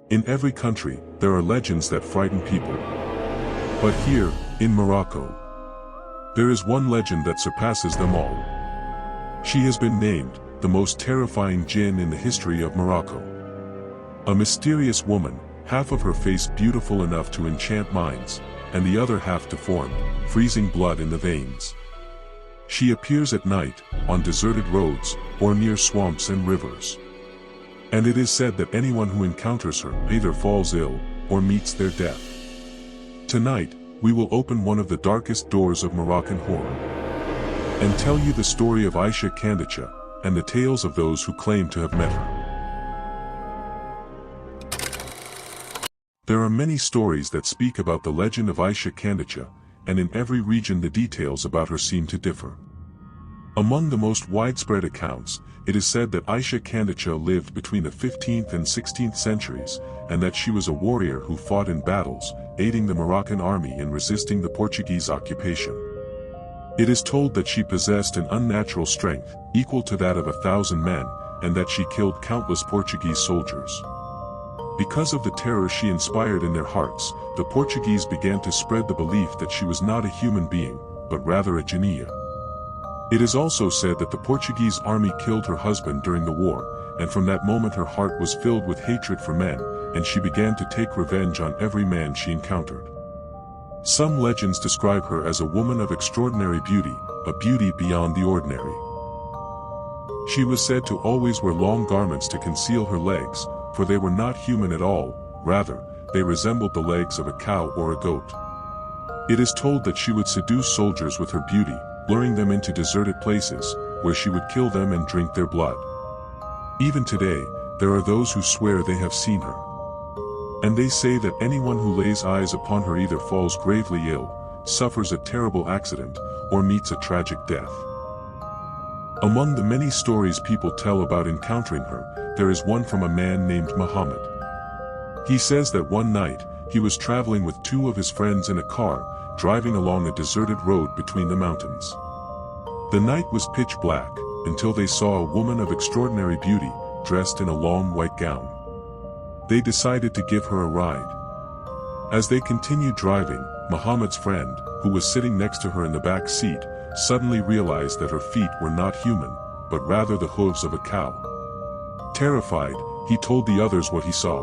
In every country, there are legends that frighten people. But here, in Morocco, there is one legend that surpasses them all. She has been named the most terrifying jinn in the history of Morocco. A mysterious woman, half of her face beautiful enough to enchant minds, and the other half deformed, freezing blood in the veins. She appears at night, on deserted roads, or near swamps and rivers. And it is said that anyone who encounters her either falls ill, or meets their death. Tonight, we will open one of the darkest doors of Moroccan horror, and tell you the story of Aicha Kandicha, and the tales of those who claim to have met her. There are many stories that speak about the legend of Aicha Kandicha, and in every region the details about her seem to differ. Among the most widespread accounts, it is said that Aicha Kandicha lived between the 15th and 16th centuries, and that she was a warrior who fought in battles, aiding the Moroccan army in resisting the Portuguese occupation. It is told that she possessed an unnatural strength, equal to that of 1,000 men, and that she killed countless Portuguese soldiers. Because of the terror she inspired in their hearts, the Portuguese began to spread the belief that she was not a human being, but rather a Jinni. It is also said that the Portuguese army killed her husband during the war, and from that moment her heart was filled with hatred for men, and she began to take revenge on every man she encountered. Some legends describe her as a woman of extraordinary beauty, a beauty beyond the ordinary. She was said to always wear long garments to conceal her legs, for they were not human at all, rather, they resembled the legs of a cow or a goat. It is told that she would seduce soldiers with her beauty, luring them into deserted places, where she would kill them and drink their blood. Even today, there are those who swear they have seen her. And they say that anyone who lays eyes upon her either falls gravely ill, suffers a terrible accident, or meets a tragic death. Among the many stories people tell about encountering her, there is one from a man named Muhammad. He says that one night, he was traveling with two of his friends in a car, driving along a deserted road between the mountains. The night was pitch black, until they saw a woman of extraordinary beauty, dressed in a long white gown. They decided to give her a ride. As they continued driving, Muhammad's friend, who was sitting next to her in the back seat, suddenly realized that her feet were not human, but rather the hooves of a cow. Terrified, he told the others what he saw.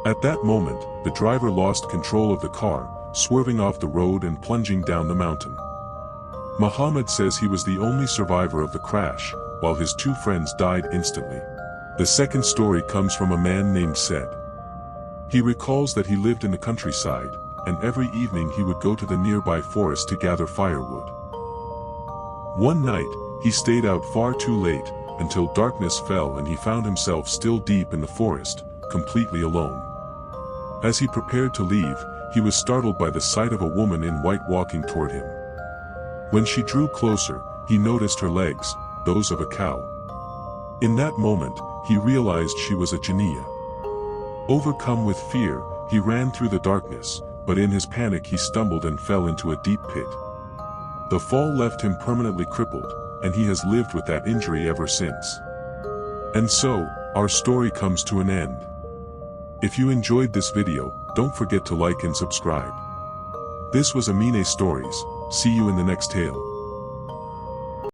At that moment, the driver lost control of the car, swerving off the road and plunging down the mountain. Muhammad says he was the only survivor of the crash, while his two friends died instantly. The second story comes from a man named Said. He recalls that he lived in the countryside, and every evening he would go to the nearby forest to gather firewood. One night, he stayed out far too late, until darkness fell and he found himself still deep in the forest, completely alone. As he prepared to leave, he was startled by the sight of a woman in white walking toward him. When she drew closer, he noticed her legs, those of a cow. In that moment, he realized she was a Jinni. Overcome with fear, he ran through the darkness, but in his panic he stumbled and fell into a deep pit. The fall left him permanently crippled, and he has lived with that injury ever since. And so, our story comes to an end. If you enjoyed this video, don't forget to like and subscribe. This was Amine Stories. See you in the next tale.